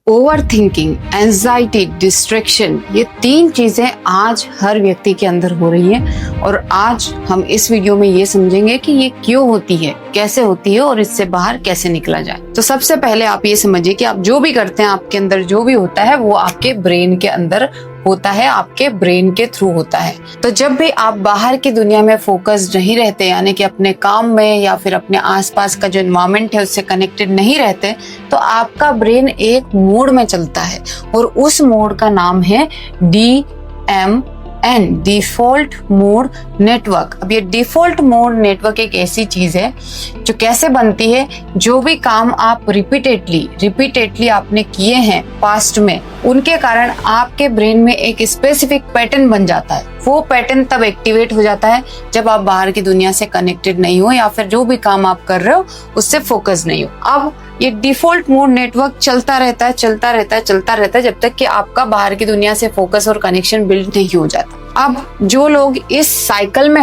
Over thinking, anxiety, distraction, ये तीन चीजें आज हर व्यक्ति के अंदर हो रही हैं और आज हम इस वीडियो में ये समझेंगे कि ये क्यों होती है, कैसे होती है और इससे बाहर कैसे निकला जाए। तो सबसे पहले आप ये समझिए कि आप जो भी करते हैं, आपके अंदर जो भी होता है वो आपके ब्रेन के अंदर होता है, आपके ब्रेन के थ्रू होता है। तो जब भी आप बाहर की दुनिया में फोकस्ड नहीं रहते, यानी कि अपने काम में या फिर अपने आसपास का जो एनवायरनमेंट है उससे कनेक्टेड नहीं रहते, तो आपका ब्रेन एक मोड में चलता है और उस मोड का नाम है DMN, डिफॉल्ट मोड नेटवर्क। अब ये डिफॉल्ट मोड नेटवर्क एक ऐसी चीज है जो कैसे बनती है, जो भी काम आप रिपीटेडली आपने किए हैं पास्ट में, उनके कारण आपके ब्रेन में एक स्पेसिफिक पैटर्न बन जाता है। वो पैटर्न तब एक्टिवेट हो जाता है जब आप बाहर की दुनिया से कनेक्टेड नहीं हो या फिर जो भी काम आप कर रहे हो उससे फोकस नहीं हो। अब ये डिफॉल्ट मोड नेटवर्क चलता रहता है जब तक कि आपका बाहर की दुनिया से फोकस और कनेक्शन बिल्ड नहीं हो जाता। अब जो लोग इस साइकिल में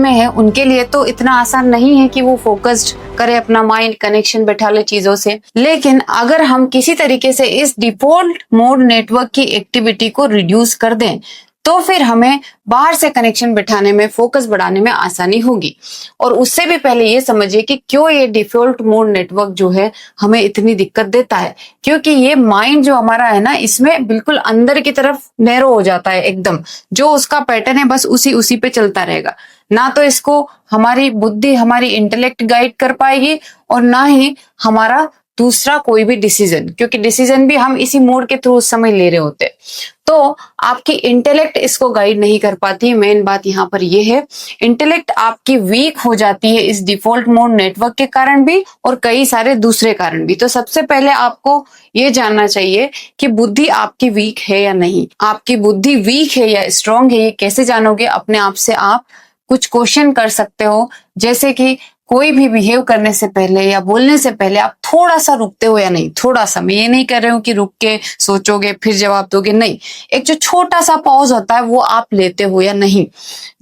हैं, उनके लिए तो इतना आसान नहीं है कि वो फोकस्ड करे, अपना माइंड कनेक्शन बैठा ले चीजों से। लेकिन अगर हम किसी तरीके से इस डिफॉल्ट मोड नेटवर्क की एक्टिविटी को रिड्यूस कर दें तो फिर हमें बाहर से कनेक्शन बिठाने में, फोकस बढ़ाने में आसानी होगी। और उससे भी पहले ये समझिए कि क्यों ये डिफॉल्ट मोड नेटवर्क जो है हमें इतनी दिक्कत देता है। क्योंकि ये माइंड जो हमारा है ना, इसमें बिल्कुल अंदर की तरफ नैरो हो जाता है एकदम। जो उसका पैटर्न है बस उसी पे चलता रहेगा। ना तो इसको हमारी बुद्धि, हमारी इंटेलेक्ट गाइड कर पाएगी और ना ही हमारा दूसरा कोई भी डिसीजन, क्योंकि डिसीजन भी हम इसी मोड के थ्रू उस समय ले रहे होते हैं। तो आपकी इंटेलेक्ट इसको गाइड नहीं कर पाती। मेन बात यहाँ पर यह है, इंटेलेक्ट आपकी वीक हो जाती है इस डिफॉल्ट मोड नेटवर्क के कारण भी और कई सारे दूसरे कारण भी। तो सबसे पहले आपको ये जानना चाहिए कि बुद्धि आपकी वीक है या नहीं। आपकी बुद्धि वीक है या स्ट्रांग है, ये कैसे जानोगे? अपने आप से आप कुछ क्वेश्चन कर सकते हो, जैसे कि कोई भी बिहेव करने से पहले या बोलने से पहले आप थोड़ा सा रुकते हो या नहीं। थोड़ा सा, मैं ये नहीं कर रही हूँ कि रुक के सोचोगे फिर जवाब दोगे, नहीं। एक जो छोटा सा पॉज होता है वो आप लेते हो या नहीं।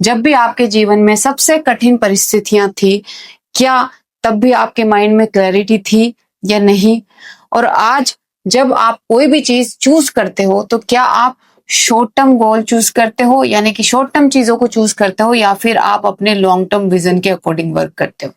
जब भी आपके जीवन में सबसे कठिन परिस्थितियां थी, क्या तब भी आपके माइंड में क्लैरिटी थी या नहीं? और आज जब आप कोई भी चीज चूज करते हो तो क्या आप शॉर्ट टर्म गोल चूज करते हो, यानी कि शॉर्ट टर्म चीजों को चूज करते हो, या फिर आप अपने लॉन्ग टर्म विजन के अकॉर्डिंग वर्क करते हो?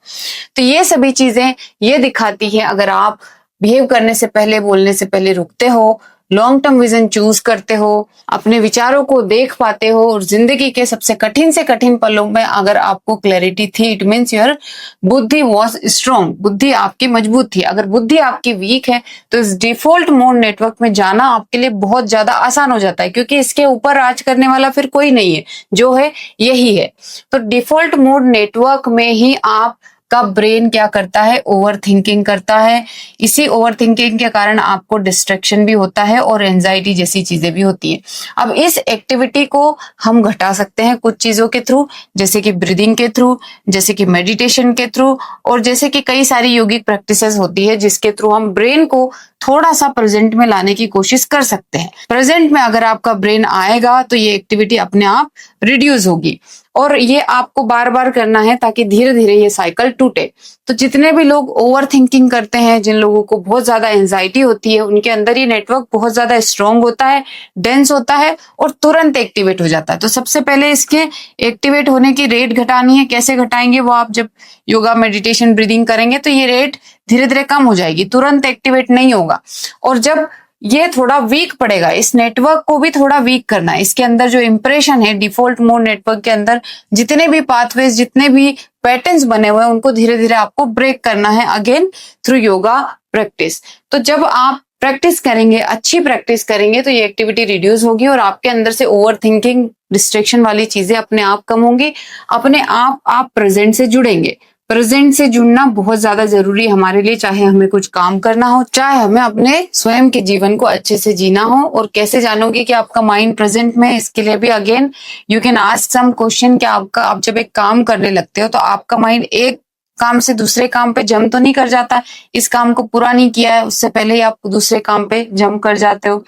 तो ये सभी चीजें ये दिखाती है, अगर आप बिहेव करने से पहले, बोलने से पहले रुकते हो, लॉन्ग टर्म विजन चूज करते हो, अपने विचारों को देख पाते हो और जिंदगी के सबसे कठिन से कठिन पलों में अगर आपको क्लैरिटी थी, इट मीन्स योर बुद्धि वॉज स्ट्रॉन्ग, बुद्धि आपकी मजबूत थी। अगर बुद्धि आपकी वीक है तो इस डिफॉल्ट मोड नेटवर्क में जाना आपके लिए बहुत ज्यादा आसान हो जाता है, क्योंकि इसके ऊपर राज करने वाला फिर कोई नहीं है, जो है यही है। तो डिफॉल्ट मोड नेटवर्क में ही आप का ब्रेन क्या करता है? ओवर थिंकिंग करता है। इसी ओवर थिंकिंग के कारण आपको डिस्ट्रैक्शन भी होता है और एंजाइटी जैसी चीजें भी होती हैं। अब इस एक्टिविटी को हम घटा सकते हैं कुछ चीजों के थ्रू, जैसे कि ब्रीदिंग के थ्रू, जैसे कि मेडिटेशन के थ्रू, और जैसे कि कई सारी योगिक प्रैक्टिसेस होती है जिसके थ्रू हम ब्रेन को थोड़ा सा प्रेजेंट में लाने की कोशिश कर सकते हैं। प्रेजेंट में अगर आपका ब्रेन आएगा तो ये एक्टिविटी अपने आप रिड्यूस होगी और ये आपको बार बार करना है ताकि धीरे धीरे ये साइकिल टूटे। तो जितने भी लोग ओवर थिंकिंग करते हैं, जिन लोगों को बहुत ज्यादा एंजाइटी होती है, उनके अंदर ये नेटवर्क बहुत ज्यादा स्ट्रांग होता है, डेंस होता है और तुरंत एक्टिवेट हो जाता है। तो सबसे पहले इसके एक्टिवेट होने की रेट घटानी है। कैसे घटाएंगे? वो आप जब योगा, मेडिटेशन, ब्रीदिंग करेंगे तो ये रेट धीरे धीरे कम हो जाएगी, तुरंत एक्टिवेट नहीं होगा। और जब ये थोड़ा वीक पड़ेगा, इस नेटवर्क को भी थोड़ा वीक करना है। इसके अंदर जो इंप्रेशन है डिफॉल्ट मोड नेटवर्क के अंदर, जितने भी पाथवेज, जितने भी पैटर्न्स बने हुए हैं, उनको धीरे धीरे आपको ब्रेक करना है, अगेन थ्रू योगा प्रैक्टिस। तो जब आप प्रैक्टिस करेंगे, अच्छी प्रैक्टिस करेंगे, तो ये एक्टिविटी रिड्यूस होगी और आपके अंदर से ओवर थिंकिंग, डिस्ट्रैक्शन वाली चीजें अपने आप कम होंगी। अपने आप प्रेजेंट से जुड़ेंगे। प्रेजेंट से जुड़ना बहुत ज्यादा जरूरी है हमारे लिए, चाहे हमें कुछ काम करना हो, चाहे हमें अपने स्वयं के जीवन को अच्छे से जीना हो। और कैसे जानोगे कि आपका माइंड प्रेजेंट में है? इसके लिए भी again you can ask some question कि आप जब एक काम करने लगते हो तो आपका माइंड एक काम से दूसरे काम पे जंप तो नहीं कर जाता, इस काम को पूरा नहीं किया है उससे पहले ही आप दूसरे काम पे जंप कर जाते हो?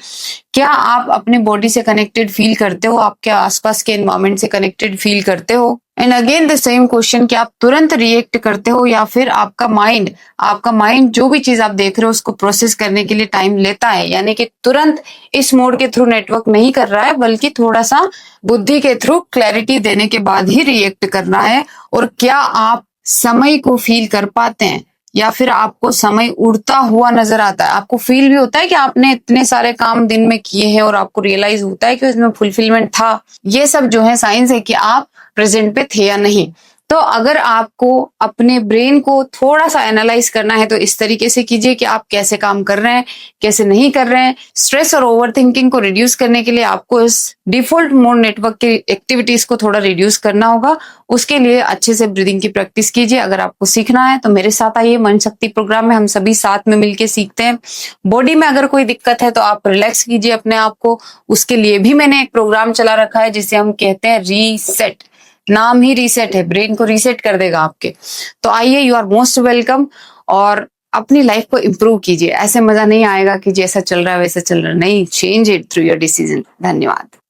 क्या आप अपने बॉडी से कनेक्टेड फील करते हो, आपके आसपास के एनवायरमेंट से कनेक्टेड फील करते हो? And again the same question कि आप तुरंत रिएक्ट करते हो या फिर आपका माइंड जो भी चीज आप देख रहे हो उसको प्रोसेस करने के लिए टाइम लेता है, यानी कि तुरंत इस मोड के थ्रू नेटवर्क नहीं कर रहा है, बल्कि थोड़ा सा बुद्धि के थ्रू क्लैरिटी देने के बाद ही रिएक्ट करना है? और क्या आप समय को फील कर पाते हैं या फिर आपको समय उड़ता हुआ नजर आता है? आपको फील भी होता है कि आपने इतने सारे काम दिन में किए हैं और आपको रियलाइज होता है कि उसमें फुलफिलमेंट था? ये सब जो है साइंस है कि आप प्रेजेंट पे थे या नहीं। तो अगर आपको अपने ब्रेन को थोड़ा सा एनालाइज करना है तो इस तरीके से कीजिए कि आप कैसे काम कर रहे हैं, कैसे नहीं कर रहे हैं। स्ट्रेस और ओवरथिंकिंग को रिड्यूस करने के लिए आपको इस डिफॉल्ट मोड नेटवर्क की एक्टिविटीज को थोड़ा रिड्यूस करना होगा। उसके लिए अच्छे से ब्रीदिंग की प्रैक्टिस कीजिए। अगर आपको सीखना है तो मेरे साथ आइए, मन शक्ति प्रोग्राम में हम सभी साथ में मिलके सीखते हैं। बॉडी में अगर कोई दिक्कत है तो आप रिलैक्स कीजिए अपने आप को, उसके लिए भी मैंने एक प्रोग्राम चला रखा है जिसे हम कहते हैं रीसेट। नाम ही रीसेट है, ब्रेन को रीसेट कर देगा आपके। तो आइए, यू आर मोस्ट वेलकम, और अपनी लाइफ को इंप्रूव कीजिए। ऐसे मजा नहीं आएगा कि जैसा चल रहा है वैसा चल रहा है, नहीं, change it through your decision. धन्यवाद।